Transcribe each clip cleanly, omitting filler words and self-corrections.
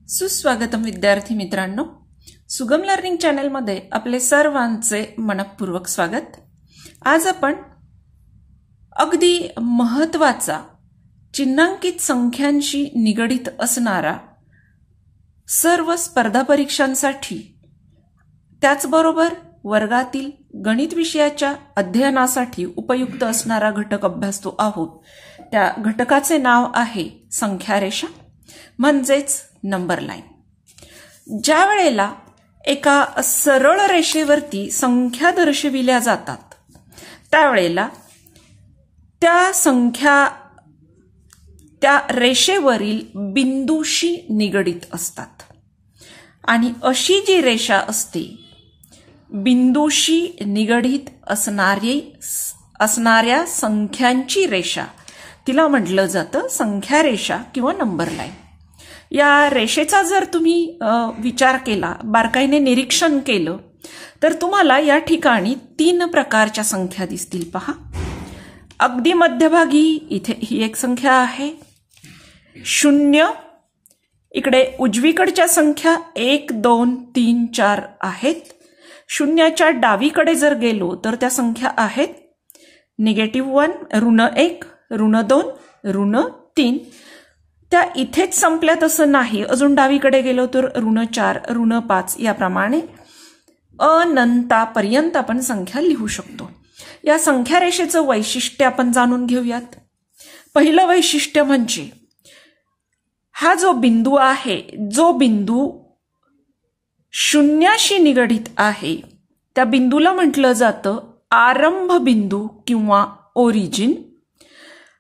सुस्वागतम विद्यार्थी मित्रांनो, सुगम लर्निंग चॅनल मध्ये आपले सर्वांचे मनपूर्वक स्वागत। आज आपण अगदी महत्त्वाचा चिन्हांकित संख्यांशी निगडित असणारा सर्व स्पर्धा परीक्षांसाठी त्याचबरोबर वर्गातील गणित विषयाच्या अध्ययनासाठी उपयुक्त असणारा घटक अभ्यासतो आहोत। त्या घटकाचे नाव आहे संख्यारेषा म्हणजेच नंबर लाईन। ज्या वेळेला एका सरळ रेषेवरती संख्या दर्शविल्या जातात त्यावेळेला त्या संख्या त्या रेषेवरील बिंदूशी निगडित असतात आणि अशी जी रेषा असते बिंदूशी निगडित असणाऱ्या संख्यांची रेषा तिला म्हटलं जातं संख्यारेषा किंवा नंबर लाईन। या रेषेचा जर तुम्ही विचार केला, बारकाईने निरीक्षण केलं तर तुम्हाला या ठिकाणी 3 प्रकारच्या संख्या दिसतील। पहा, अगदी मध्यभागी इथे ही एक संख्या आहे 0, इकडे उजवीकडच्या संख्या 1 2 3 4 आहेत। शून्याच्या डावीकडे जर गेलो तर त्या संख्या आहेत -1, -1, -2, -3। त्या इथेच संपल्यात असं नाही, अजून डावीकडे गेलो तर -4, -5 याप्रमाणे अनंतापर्यंत आपण संख्या लिहू शकतो। या संख्या रेषेचं वैशिष्ट्य आपण जाणून घेऊयात। पहिलं वैशिष्ट्य म्हणजे हा जो बिंदू आहे, जो बिंदू शून्याशी निगडित आहे त्या बिंदूला म्हटलं जातं आरंभ बिंदू किंवा ओरिजिन।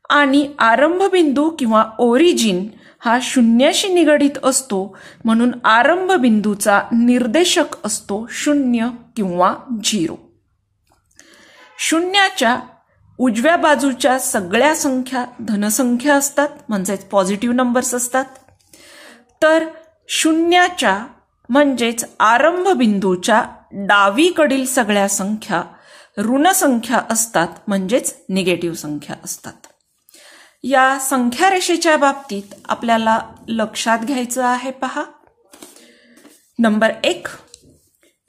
आणि आरंभ बिंदू किंवा ओरिजिन हा शून्याशी निगडित असतो म्हणून आरंभ बिंदूचा निर्देशक असतो 0 किंवा 0। शून्याच्या उजव्या बाजूच्या सगळ्या संख्या धनसंख्या असतात म्हणजेच पॉझिटिव्ह नंबर्स असतात, तर शून्याच्या म्हणजेच आरंभ बिंदूच्या डावीकडील सगळ्या संख्या ऋण संख्या असतात म्हणजेच निगेटिव्ह संख्या असतात। या संख्या रेषेच्या बाबतीत आपल्याला लक्षात घ्यायचं आहे। पहा, नंबर 1,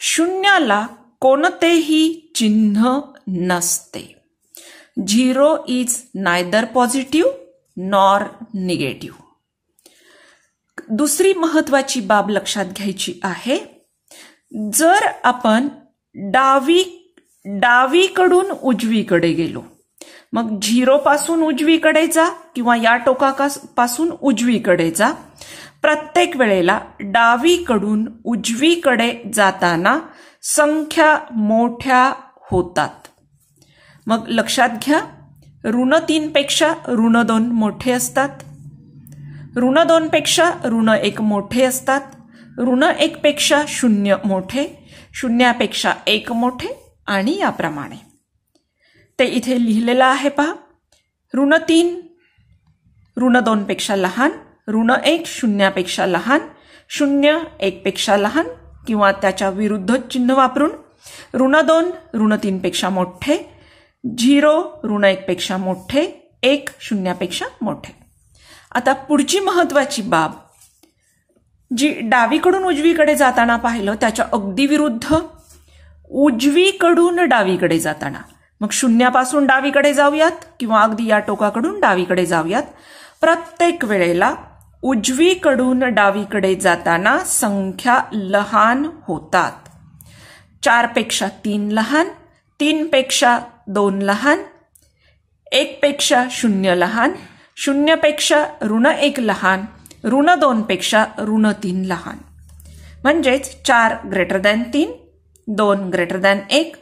शून्याला कोणतेही चिन्ह नसते। 0 is neither positive nor negative. दुसरी महत्वाची बाब लक्षात घ्यायची आहे, जर आपण डावीकडून उजवीकडे गेलो, मग 0 पासून उजवीकडे जा किंवा या टोकापासून उजवीकडे जा, प्रत्येक वेळेला डावीकडून उजवीकडे जाताना संख्या मोठ्या होतात। मग लक्षात घ्या, -3 पेक्षा -2 मोठे असतात, -2 पेक्षा -1 मोठे असतात, -1 पेक्षा 0 मोठे, 0 पेक्षा 1 मोठे आणि याप्रमाणे ते इथे लिहिलेलं आहे। पहा, -3 -2 पेक्षा लहान, -1 0 पेक्षा लहान, 0 1 पेक्षा लहान किंवा त्याच्या विरुद्ध चिन्ह वापरून -2 -3 पेक्षा मोठे, 0 -1 पेक्षा मोठे, 1 0 पेक्षा मोठे। आता पुढची महत्वाची बाब जी डावीकडून उजवीकडे जाताना पाहिलं त्याच्या अगदी विरुद्ध उजवीकडून डावीकडे जाताना, मग 0 पासून डावीकडे जाऊयात किंवा अगदी या टोकाकडून डावीकडे जाऊयात, प्रत्येक वेळेला उजवीकडून डावीकडे जाताना संख्या लहान होतात। 4 पेक्षा 3 लहान, 3 पेक्षा 2 लहान, 1 पेक्षा 0 लहान, 0 पेक्षा -1 लहान, -2 पेक्षा -3 लहान। म्हणजेच 4 > 3, 2 > 1,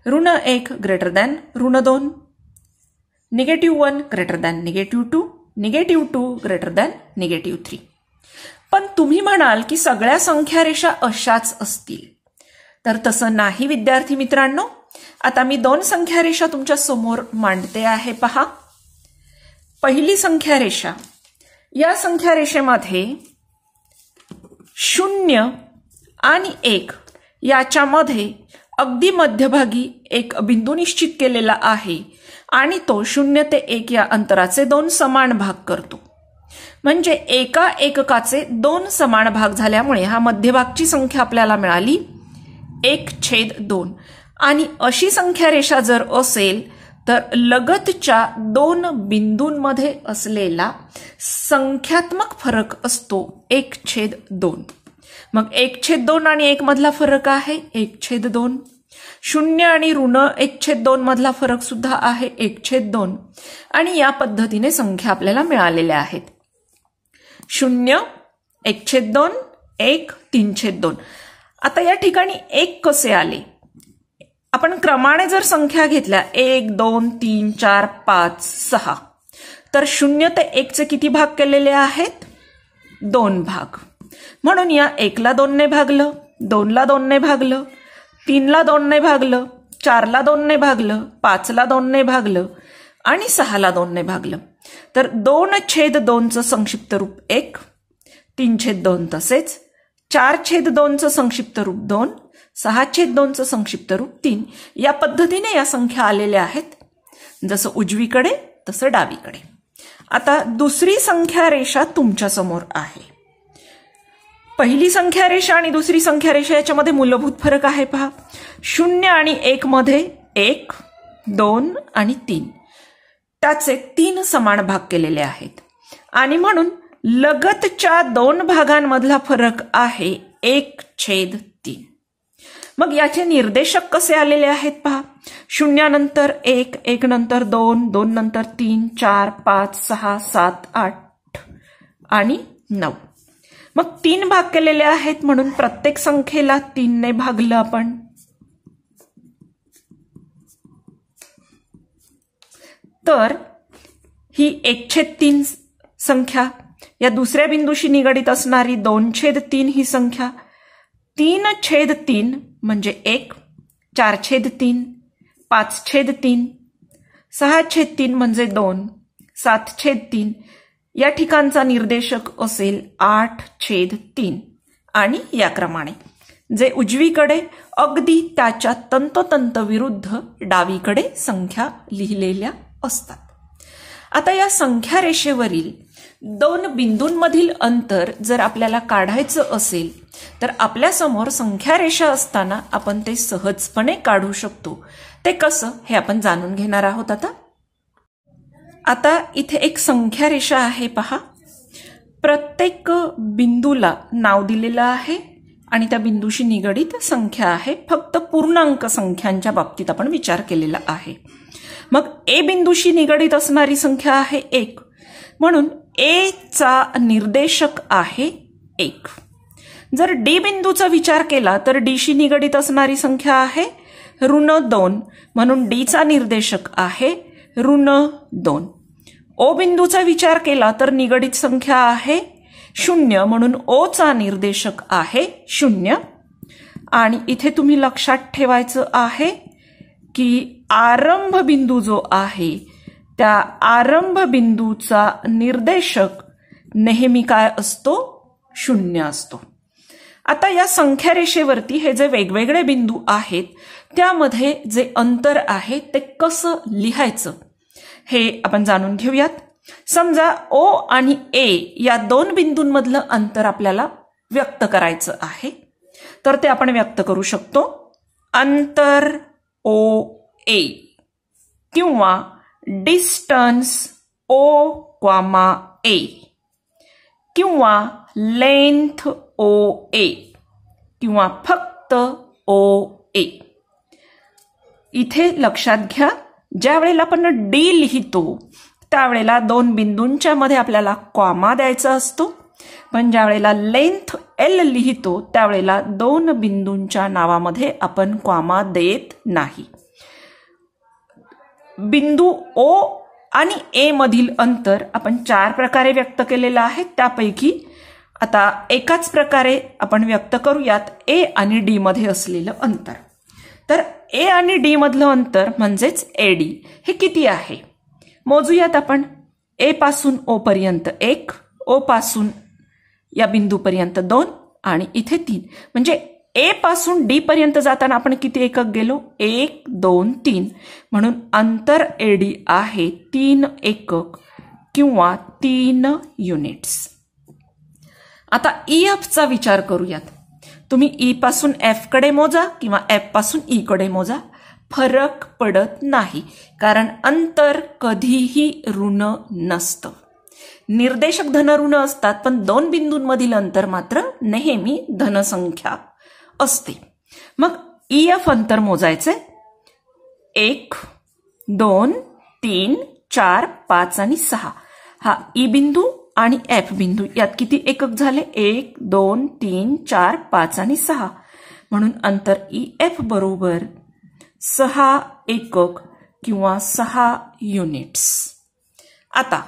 -1 > -2, -1 > -2, -2 > -3। पण तुम्ही म्हणाल की सगळ्या संख्या रेषा अशाच असतील, तर तसं नाही विद्यार्थी मित्रांनो। आता मी 2 संख्या रेषा तुमच्या समोर मांडते आहे। पहा, पहिली संख्या रेषा, या संख्या रेषेमध्ये 0 आणि 1 याच्यामध्ये अगदी मध्यभागी एक बिंदू निश्चित केलेला आहे आणि तो 0 ते 1 या अंतराचे 2 समान भाग करतो। म्हणजे एका एककाचे 2 समान भाग झाल्यामुळे हा मध्यभागची संख्या आपल्याला मिळाली 1/2. आणि अशी संख्या रेषा जर असेल तर लगतच्या 2 बिंदूंमध्ये असलेला संख्यात्मक फरक असतो 1/2. मग 1/2 आणि 1 मधला फरक आहे 1/2. 0 आणि ऋण 1/2 मधला फरक सुद्धा आहे 1/2. आणि या पद्धतीने संख्या आपल्याला मिळालेल्या आहेत 0, 1/2, 1, 3/2. आता या ठिकाणी 1 कसे आले? आपण क्रमाने जर संख्या घेतल्या 1, 2, 3, 4, 5, 6 तर 0 ते 1 चे किती भाग केलेले आहेत? 2 भाग. म्हणून या 1 ला 2 ने भागलं, 2 ला 2 ने भागलं, 3 ला 2 ने भागलं, 4 ला 2 ने भागलं, 5 ला 2 ने भागलं आणि 6 ला 2 ने भागलं. तर 2/2 चं संक्षिप्त रूप 1, 3/2 तसेच, 4/2 चं संक्षिप्त रूप 2, 6/2 चं संक्षिप्त रूप 3. या पद्धतीने या संख्या आलेल्या आहेत, जसं उजवीकडे तसं डावीकडे. आता दुसरी संख्या रेषा तुमच्या समोर आहे. पहिली संख्या रेषा आणि दुसरी संख्या रेषा याच्यामध्ये मूलभूत फरक आहे पहा. 0 आणि 1 मध्ये 1, 2 आणि 3 त्याचे 3 समान भाग केलेले आहेत आणि म्हणून लगतच्या 2 भागांमधला फरक आहे 1/3. मग याचे निर्देशक कसे आलेले आहेत पहा. 0 नंतर 1, 1 नंतर 2, 2 नंतर 3, 4, 5, 6, 7, 8 आणि 9. मग 3 भाग केलेले आहेत म्हणून प्रत्येक संख्येला 3 ने भागलं आपण. तर ही 1/3 संख्या, या दुसऱ्या बिंदूशी निगडित असणारी 2/3 ही संख्या, 3/3 म्हणजे 1, 4/3, 5/3, 6/3 म्हणजे 2, 7/3. या ठिकाणचा निर्देशक असेल 8/3 आणि या क्रमाने जे उजवीकडे अगदी त्याच्या तंतोतंत विरुद्ध डावीकडे संख्या लिहिलेल्या असतात. आता या संख्या रेषेवरील 2 बिंदूंमधील अंतर जर आपल्याला काढायचं असेल तर आपल्यासमोर संख्या रेषा असताना आपण ते सहजपणे काढू शकतो. ते कसं हे आपण जाणून घेणार आहोत. आता इथे एक संख्या रेषा आहे पहा. प्रत्येक बिंदूला नाव दिलेलं आहे आणि त्या बिंदूशी निगडित संख्या आहे. फक्त पूर्णांक संख्यांच्या बाबतीत आपण विचार केलेला आहे. मग ए बिंदूशी निगडित असणारी संख्या आहे 1, म्हणून ए चा निर्देशक आहे 1. जर डी बिंदूचा विचार केला तर डी शी निगडित असणारी संख्या आहे -2, म्हणून डी चा निर्देशक आहे -2. ओ बिंदूचा विचार केला तर निगडित संख्या आहे 0, म्हणून ओ चा निर्देशक आहे 0. आणि इथे तुम्ही लक्षात ठेवायचं आहे की आरंभ बिंदू जो आहे त्या आरंभ बिंदूचा निर्देशक नेहमी काय असतो? 0 असतो. आता या संख्या रेषेवरती हे जे वेगवेगळे बिंदू आहेत त्यामध्ये जे अंतर आहे ते कसं लिहायचं हे आपण जाणून घेऊयात. समजा ओ आणि ए या 2 बिंदूंमधलं अंतर आपल्याला व्यक्त करायचं आहे, तर ते आपण व्यक्त करू शकतो अंतर ओ ए किंवा डिस्टन्स ओ कॉमा ए किंवा लेंथ ओ ए किंवा फक्त ओ ए. इथे लक्षात घ्या, ज्या वेळेला आपण डी लिहितो त्यावेळेला 2 बिंदूंच्या मध्ये आपल्याला कॉमा द्यायचा असतो, पण ज्या वेळेला लेंथ एल लिहितो त्यावेळेला 2 बिंदूंच्या नावामध्ये आपण कॉमा देत नाही. बिंदू ओ आणि ए मधील अंतर आपण 4 प्रकारे व्यक्त केलेलं आहे. त्यापैकी आता एकाच प्रकारे आपण व्यक्त करूयात ए आणि डी मध्ये असलेलं अंतर. तर ए आणि डी मधलं अंतर म्हणजेच एडी हे किती आहे मोजूयात आपण. ए पासून ओ पर्यंत 1, ओ पासून या बिंदूपर्यंत 2 आणि इथे 3. म्हणजे ए पासून डी पर्यंत जाताना आपण किती एकक गेलो? 1, 2, 3. म्हणून अंतर एडी आहे 3 एकक किंवा 3 युनिट्स. आता EFचा विचार करूयात. तुम्ही E पासून F कडे मोजा किंवा F पासून E कडे मोजा, फरक पडत नाही, कारण अंतर कधीही ऋण नसतं. निर्देशक धन ऋण असतात, पण दोन बिंदूंमधील अंतर मात्र नेहमी धनसंख्या असते. मग EF अंतर मोजायचे. 1, 2, 3, 4, 5 आणि 6. हा E बिंदू आणि F बिंदू, यात किती एकक झाले? 1, 2, 3, 4, 5 आणि 6. म्हणून अंतर EF बरोबर 6 एकक किंवा 6 युनिट्स. आता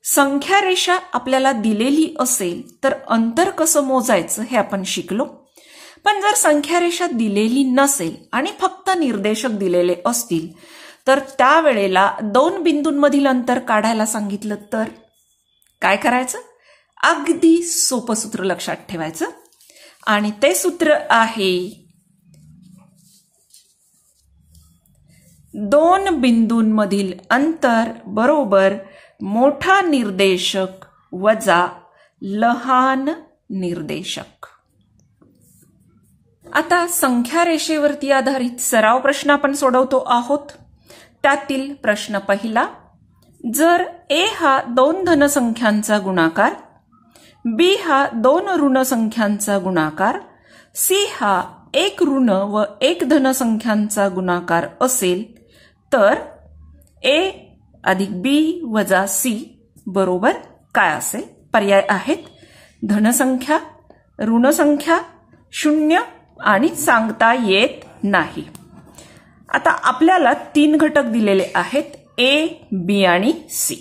संख्या रेषा आपल्याला दिलेली असेल तर अंतर कसं मोजायचं हे आपण शिकलो. पण जर संख्या रेषा दिलेली नसेल आणि फक्त निर्देशक दिलेले असतील तर त्यावेळेला दोन बिंदूंमधील अंतर काढायला सांगितलं तर काय करायचं? अगदी सोपं सूत्र लक्षात ठेवायचं आणि ते सूत्र आहे दोन बिंदूंमधील अंतर बरोबर मोठा निर्देशक वजा लहान निर्देशक. आता संख्या रेषेवरती आधारित सराव प्रश्न आपण सोडवतो आहोत. त्यातील प्रश्न पहिला, जर A हा 2 धनसंख्यांचा गुणाकार, B हा 2 ऋण संख्यांचा गुणाकार, C हा 1 ऋण व 1 धनसंख्यांचा गुणाकार असेल तर A अधिक B वजा C बरोबर काय असेल? पर्याय आहेत धनसंख्या, ऋणसंख्या, 0 आणि सांगता येत नाही. आता आपल्याला 3 घटक दिलेले आहेत, A, B आणि C.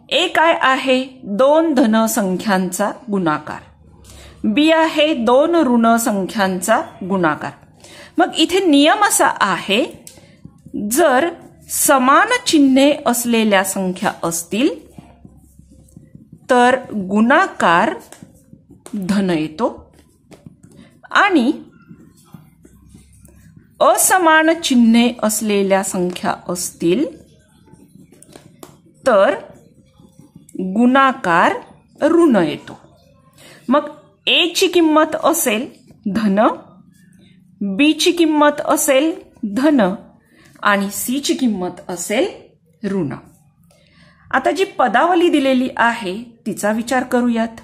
A काय आहे? 2 धनसंख्यांचा गुणाकार. B आहे 2 ऋण संख्यांचा गुणाकार. मग इथे नियम असा आहे, जर समान चिन्हे असलेल्या संख्या असतील तर गुणाकार धन येतो आणि असमान चिन्हे असलेल्या संख्या असतील तर गुणाकार ऋण येतो. मग A ची किंमत असेल धन, B ची किंमत असेल धन आणि C ची किंमत असेल ऋण. आता जी पदावली दिलेली आहे तिचा विचार करूयात.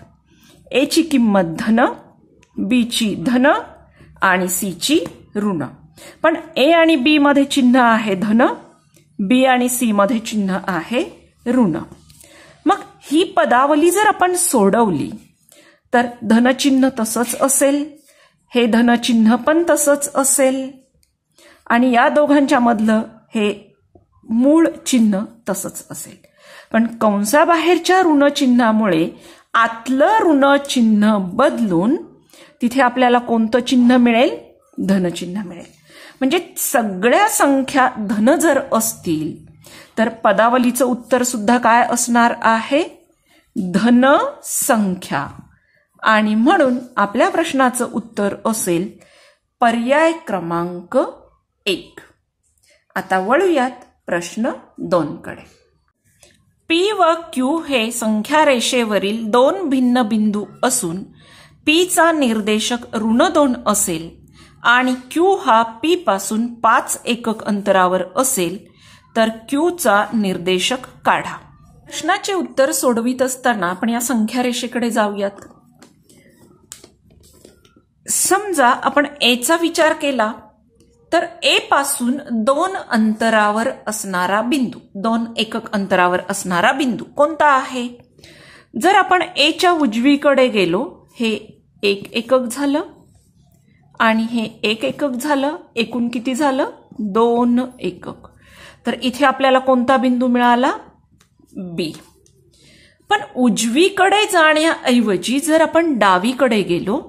A ची किंमत धन, B ची धन आणि C ची ऋण. पण A आणि B मध्ये चिन्ह आहे धन, B आणि C मध्ये चिन्ह आहे ऋण. मग ही पदावली जर आपण सोडवली तर धनचिन्ह तसंच असेल, हे धनचिन्ह पण तसंच असेल आणि या दोघांच्या मधलं हे मूळ चिन्ह तसंच असेल. पण कंसाबाहेरच्या ऋण चिन्हामुळे आतलं ऋण चिन्ह बदलून तिथे आपल्याला कोणतं चिन्ह मिळेल? धनचिन्ह मिळेल. म्हणजे सगळ्या संख्या धन जर असतील तर पदावलीचं उत्तर सुद्धा काय असणार आहे? धन संख्या. आणि म्हणून आपल्या प्रश्नाचं उत्तर असेल पर्याय क्रमांक 1. आता वळूयात प्रश्न 2 कडे. P व Q हे संख्या रेषेवरील 2 भिन्न बिंदू असून P चा निर्देशक ऋण 2 असेल आणि Q हा P पासून 5 एकक अंतरावर असेल तर Q चा निर्देशक काढा. प्रश्नाचे उत्तर सोडवित असताना आपण या संख्या रेषेकडे जाऊयात. समजा आपण A चा विचार केला तर A पासून 2 अंतरावर असणारा बिंदू, 2 एकक अंतरावर असणारा बिंदू कोणता आहे? जर आपण A च्या उजवीकडे गेलो, हे 1 एकक झालं आणि हे 1 एकक झालं, एकूण किती झालं? 2 एकक. तर इथे आपल्याला कोणता बिंदू मिळाला? B. पण उजवीकडे जाण्याऐवजी जर आपण डावीकडे गेलो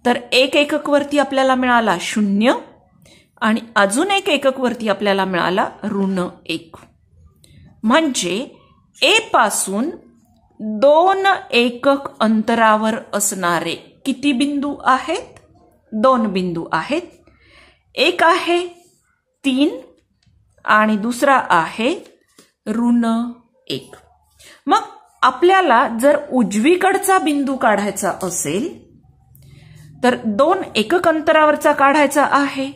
तर 1 एकक वरती आपल्याला मिळाला 0 आणि अजून 1 एकक वरती आपल्याला मिळाला ऋण 1. म्हणजे A पासून 2 एकक अंतरावर असणारे किती बिंदू आहेत? 2 बिंदू आहेत. एक आहे 3 आणि दुसरा आहे ऋण 1. मग आपल्याला जर उजवीकडचा बिंदू काढायचा असेल तर 2 एकक अंतरावरचा काढायचा आहे.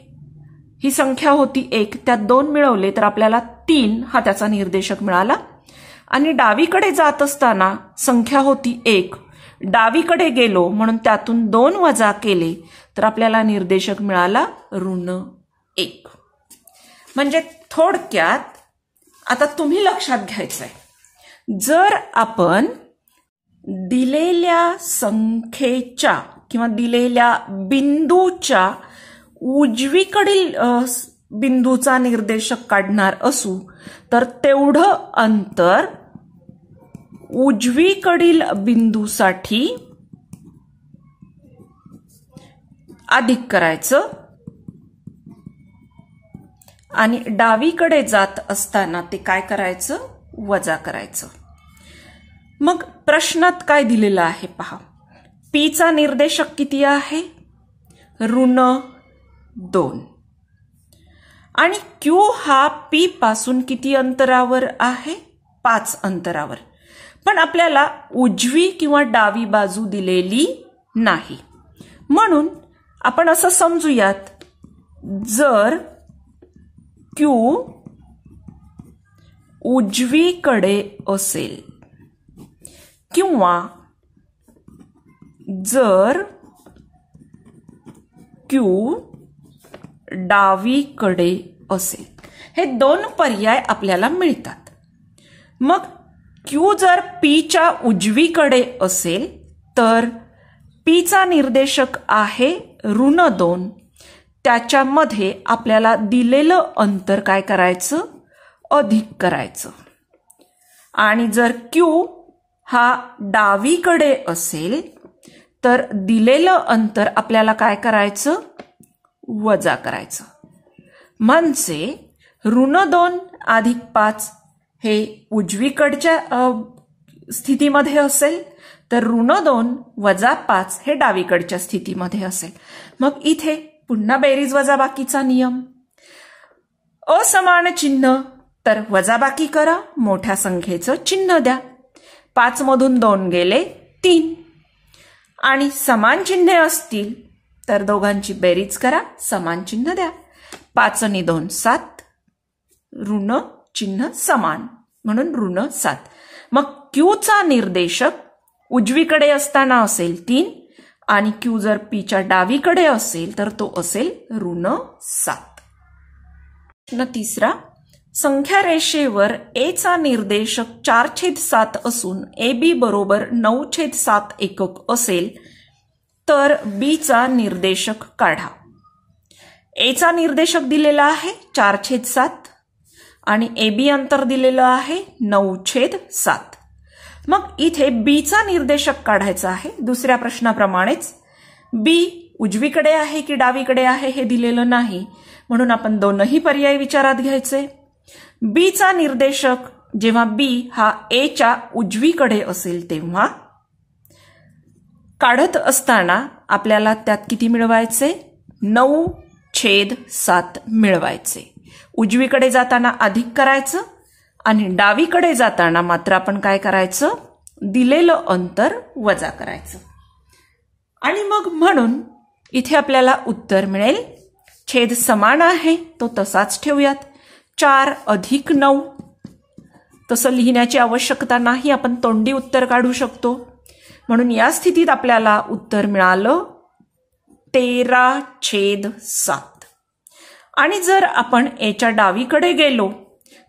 ही संख्या होती 1, त्यात 2 मिळवले तर आपल्याला 3 हा त्याचा निर्देशक मिळाला. आणि डावीकडे जात असताना संख्या होती 1, डावीकडे गेलो म्हणून त्यातून 2 वजा केले तर आपल्याला निर्देशक मिळाला -1. म्हणजे थोडक्यात आता तुम्ही लक्षात घ्यायचंय, जर आपण दिलेल्या संख्येच्या किंवा दिलेल्या बिंदूच्या उजवीकडील बिंदूचा निर्देशक काढणार असू तर तेवढं अंतर उजवीकडील बिंदूसाठी अधिक करायचं आणि डावीकडे जात असताना ते काय करायचं, वजा करायचं. मग प्रश्नात काय दिलेलं आहे पहा. पी चा निर्देशक किती आहे, -2. आणि क्यू हा पी पासून किती अंतरावर आहे, 5 अंतरावर. पण आपल्याला उजवी किंवा डावी बाजू दिलेली नाही. म्हणून आपण असं समजूयात, जर क्यू उजवीकडे असेल किंवा जर क्यू डावीकडे असेल, हे 2 पर्याय आपल्याला मिळतात. मग क्यू जर पीच्या उजवीकडे असेल तर पीचा निर्देशक आहे -2. त्याच्यामध्ये आपल्याला दिलेलं अंतर काय करायचं, अधिक करायचं. आणि जर क्यू हा डावीकडे असेल तर दिलेलं अंतर आपल्याला काय करायचं, वजा करायचं. म्हणजे -2 अधिक 5 हे उजवीकडच्या स्थितीमध्ये असेल तर -2 वजा 5 हे डावीकडच्या स्थितीमध्ये असेल. मग इथे पुन्हा बेरीज वजाबाकीचा नियम. असमान चिन्ह तर वजाबाकी करा, मोठ्या संख्येचं चिन्ह द्या. 5 मधून 2 गेले 3. आणि समान चिन्हे असतील तर दोघांची बेरीज करा, समान चिन्ह द्या. 5 आणि 2 7, ऋण चिन्ह समान म्हणून -7. मग क्यूचा निर्देशक उजवीकडे असताना असेल 3 आणि क्यू जर पीच्या डावीकडे असेल तर तो असेल -7. प्रश्न 3. संख्या रेषेवर ए चा निर्देशक 4/7 असून AB बरोबर 9/7 एकक असेल तर बी चा निर्देशक काढा. ए चा निर्देशक दिलेला आहे 4/7 आणि AB अंतर दिलेलं आहे 9/7. मग इथे बी चा निर्देशक काढायचा आहे. दुसऱ्या प्रश्नाप्रमाणेच बी उजवीकडे आहे की डावीकडे आहे हे दिलेलं नाही, म्हणून आपण दोनही पर्याय विचारात घ्यायचे. बी चा निर्देशक जेव्हा बी हा ए च्या उजवीकडे असेल तेव्हा काढत असताना आपल्याला त्यात किती मिळवायचे, 9/7 मिळवायचे. उजवीकडे जाताना अधिक करायचं आणि डावीकडे जाताना मात्र आपण काय करायचं, दिलेलं अंतर वजा करायचं. आणि मग म्हणून इथे आपल्याला उत्तर मिळेल. छेद समान आहे तो तसाच ठेवूयात. 4 अधिक 9 तसं लिहिण्याची आवश्यकता नाही, आपण तोंडी उत्तर काढू शकतो. म्हणून या स्थितीत आपल्याला उत्तर मिळालं 13/7. आणि जर आपण एच्या डावीकडे गेलो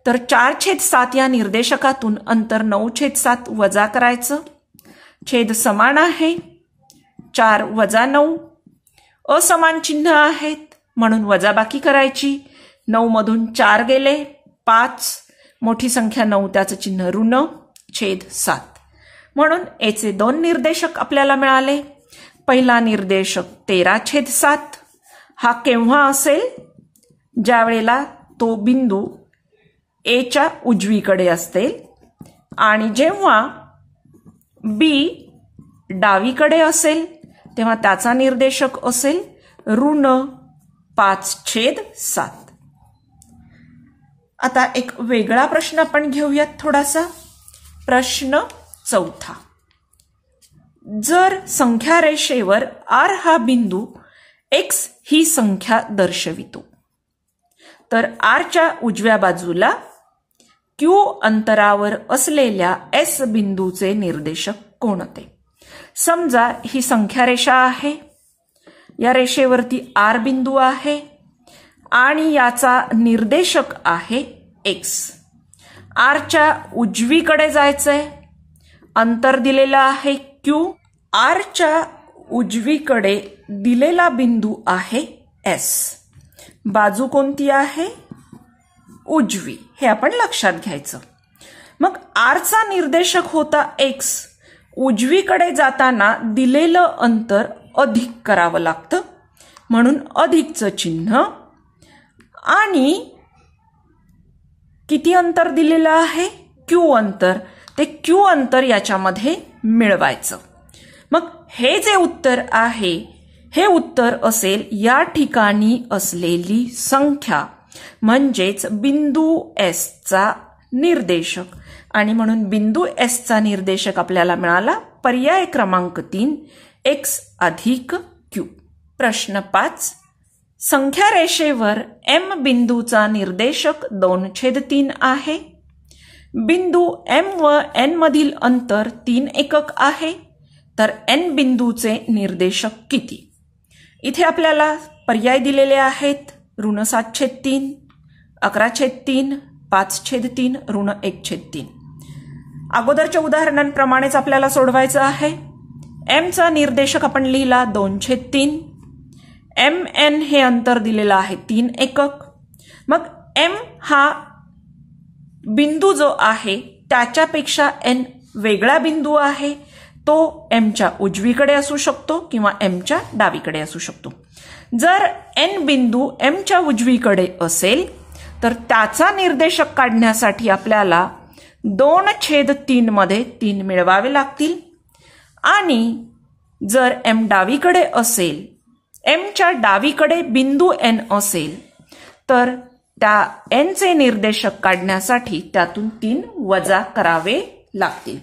तर 4/7 या निर्देशकातून अंतर 9/7 वजा करायचं. छेद समान आहे, 4 वजा 9 असमान चिन्ह आहेत म्हणून वजाबाकी करायची. 9 मधून 4 गेले 5, मोठी संख्या 9 त्याचं चिन्ह ऋण, छेद 7. म्हणून एचे 2 निर्देशक आपल्याला मिळाले. पहिला निर्देशक 13/7 हा केव्हा असेल, ज्या वेळेला तो बिंदू एच्या उजवीकडे असते आणि जेव्हा बी डावीकडे असेल तेव्हा त्याचा निर्देशक असेल ऋण 5/7. आता एक वेगळा प्रश्न आपण घेऊयात थोडासा. प्रश्न चौथा. जर संख्या रेषेवर R हा बिंदू X ही संख्या दर्शवितो तर R च्या उजव्या बाजूला Q अंतरावर असलेल्या S बिंदूचे निर्देशक कोणते? समजा ही संख्या रेषा आहे, या रेषेवरती R बिंदू आहे आणि याचा निर्देशक आहे X. R च्या उजवीकडे जायचंय, अंतर दिलेलं आहे Q. R च्या उजवीकडे दिलेला बिंदू आहे S. बाजू कोणती आहे? उजवी. हे आपण लक्षात घ्यायचं. मग R चा निर्देशक होता X. उजवीकडे जाताना दिलेलं अंतर अधिक करावं लागतं, म्हणून अधिकचं चिन्ह. आणि किती अंतर दिलेलं आहे? Q अंतर. ते Q अंतर याच्यामध्ये मिळवायचं. मग हे जे उत्तर आहे, हे उत्तर असेल या ठिकाणी असलेली संख्या, म्हणजेच बिंदू S चा निर्देशक. आणि म्हणून बिंदू S चा निर्देशक आपल्याला मिळाला पर्याय क्रमांक 3 X अधिक Q. प्रश्न 5. संख्या रेषेवर M बिंदूचा निर्देशक 2/3 आहे. बिंदू M व N मधील अंतर 3 एकक आहे, तर N बिंदूचे निर्देशक किती? इथे आपल्याला पर्याय दिलेले आहेत -7/3, 11/3, 5/3, -1/3. अगोदरच्या उदाहरणांप्रमाणेच आपल्याला सोडवायचं आहे. M चा निर्देशक आपण लिहिला 2/3. MN हे अंतर दिलेलं आहे 3 एकक. मग M हा बिंदू जो आहे त्याच्यापेक्षा N वेगळा बिंदू आहे. तो M च्या उजवीकडे असू शकतो किंवा M च्या डावीकडे असू शकतो. जर N बिंदू M च्या उजवीकडे असेल तर त्याचा निर्देशक काढण्यासाठी आपल्याला 2/3 मध्ये 3 मिळवावे लागतील. आणि जर M डावीकडे असेल, M च्या डावीकडे बिंदू N असेल, तर त्या N चे निर्देशक काढण्यासाठी त्यातून 3 वजा करावे लागतील.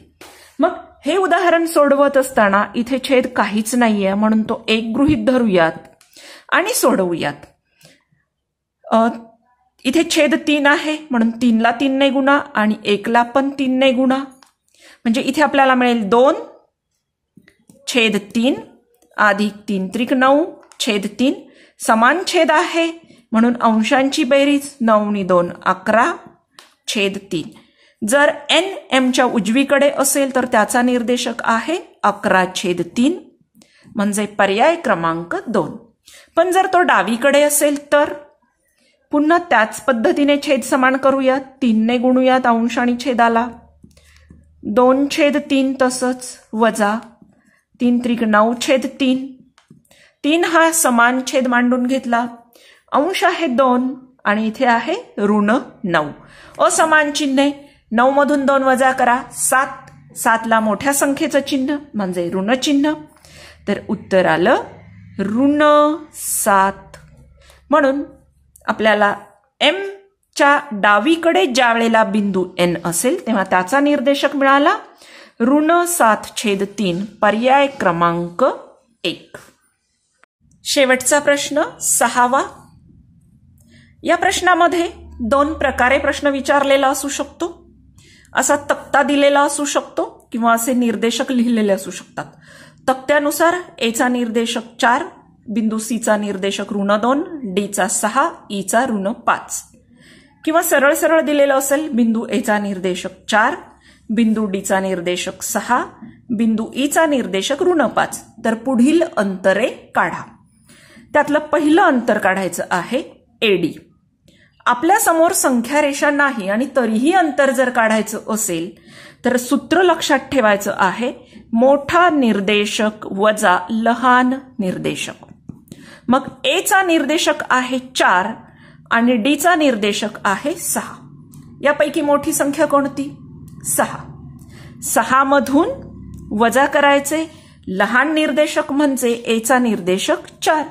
मग हे उदाहरण सोडवत असताना इथे छेद काहीच नाहीये, म्हणून तो 1 गृहीत धरूयात आणि सोडवूयात. इथे छेद 3 आहे, म्हणून 3 ला 3 ने गुणा आणि 1 ला पण 3 ने गुणा. म्हणजे इथे आपल्याला मिळेल 2/3 अधिक 3 त्रिक 9/3. समान छेद आहे म्हणून अंशांची बेरीज 9 नी 2 11/3. जर N M च्या उजवीकडे असेल तर त्याचा निर्देशक आहे 11/3, म्हणजे पर्याय क्रमांक 2. पण जर तो डावीकडे असेल तर पुन्हा त्याच पद्धतीने छेद समान करूयात. 3 ने गुणूयात अंश आणि छेदाला. 2/3 तसंच वजा 3 त्रिक 9/3. 3 हा समान छेद मांडून घेतला. अंश आहे 2 आणि इथे आहे -9. असमान चिन्ह. 9 मधून 2 वजा करा 7. 7 ला मोठ्या संख्येचं चिन्ह म्हणजे ऋण चिन्ह. तर उत्तर आलं -7. म्हणून आपल्याला M च्या डावीकडे ज्या वेळेला बिंदू N असेल तेव्हा त्याचा निर्देशक मिळाला -7/3, पर्याय क्रमांक 1. शेवटचा प्रश्न 6वा. या प्रश्नामध्ये 2 प्रकारे प्रश्न विचारलेला असू शकतो. असा तक्ता दिलेला असू शकतो किंवा असे निर्देशक लिहिलेले असू शकतात. तक्त्यानुसार A चा निर्देशक 4, बिंदू C चा निर्देशक -2, D चा 6, E चा -5. किंवा सरळ सरळ दिलेलं असेल बिंदू A चा निर्देशक 4, बिंदू D चा निर्देशक 6, बिंदू E चा निर्देशक -5. तर पुढील अंतरे काढा. त्यातलं पहिलं अंतर काढायचं आहे AD. आपल्या समोर संख्या रेषा नाही आणि तरीही अंतर जर काढायचं असेल तर सूत्र लक्षात ठेवायचं आहे मोठा निर्देशक वजा लहान निर्देशक. मग A चा निर्देशक आहे 4 आणि D चा निर्देशक आहे 6. यापैकी मोठी संख्या कोणती? 6. 6 मधून वजा करायचे. लहान निर्देशक म्हणजे A चा निर्देशक 4.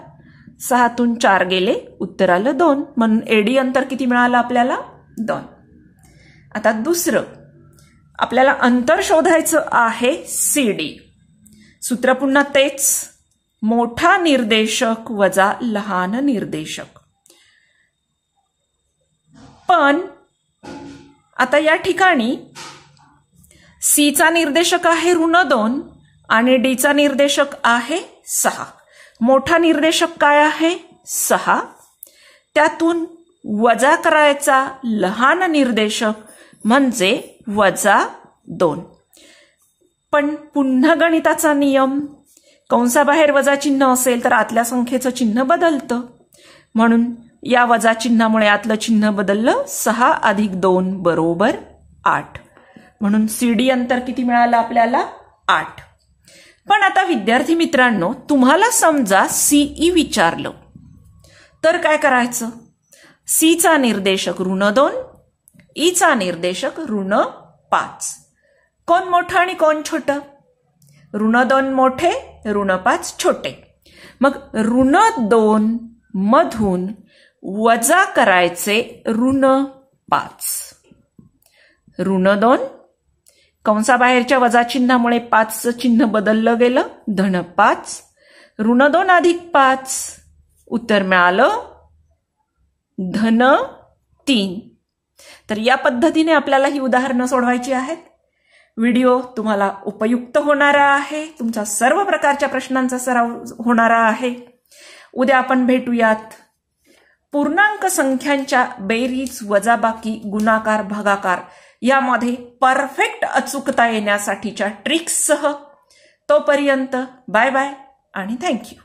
6तून 4 गेले, उत्तर आलं 2. म्हणून AD अंतर किती मिळालं आपल्याला? 2. आता दुसरं, आपल्याला अंतर शोधायचं आहे CD. सूत्र पुन्हा तेच, मोठा निर्देशक वजा लहान निर्देशक. पण आता या ठिकाणी C चा निर्देशक आहे -2 आणि D चा निर्देशक आहे 6. मोठा निर्देशक काय आहे 6. त्यातून वजा करायचा लहान निर्देशक म्हणजे -2. पण पुन्हा गणिताचा नियम, कंसाबाहेर वजा चिन्ह असेल तर आतल्या संख्येचं चिन्ह बदलतं. म्हणून या वजा चिन्हामुळे आतलं चिन्ह बदललं. 6 + 2 = 8. म्हणून CD अंतर किती मिळालं आपल्याला 8. पण आता विद्यार्थी मित्रांनो, तुम्हाला समजा CE विचारलं तर काय करायचं? C चा निर्देशक -2, E चा निर्देशक -5. कोण मोठं आणि कोण छोटं? -2 मोठे, -5 छोटे. मग -2 मधून वजा करायचे -5. -2 कंसाबाहेरच्या वजा चिन्हामुळे 5चं चिन्ह बदललं गेलं, -5. -2 + 5 उत्तर मिळालं -3. तर या पद्धतीने आपल्याला ही उदाहरणं सोडवायची आहेत. व्हिडिओ तुम्हाला उपयुक्त होणारा आहे. तुमच्या सर्व प्रकारच्या प्रश्नांचा सराव होणारा आहे. उद्या आपण भेटूयात पूर्णांक संख्यांच्या बेरीज, वजाबाकी, गुणाकार, भागाकार यामध्ये परफेक्ट अचूकता येण्यासाठीच्या ट्रिक्ससह. तोपर्यंत बाय बाय आणि थँक्यू.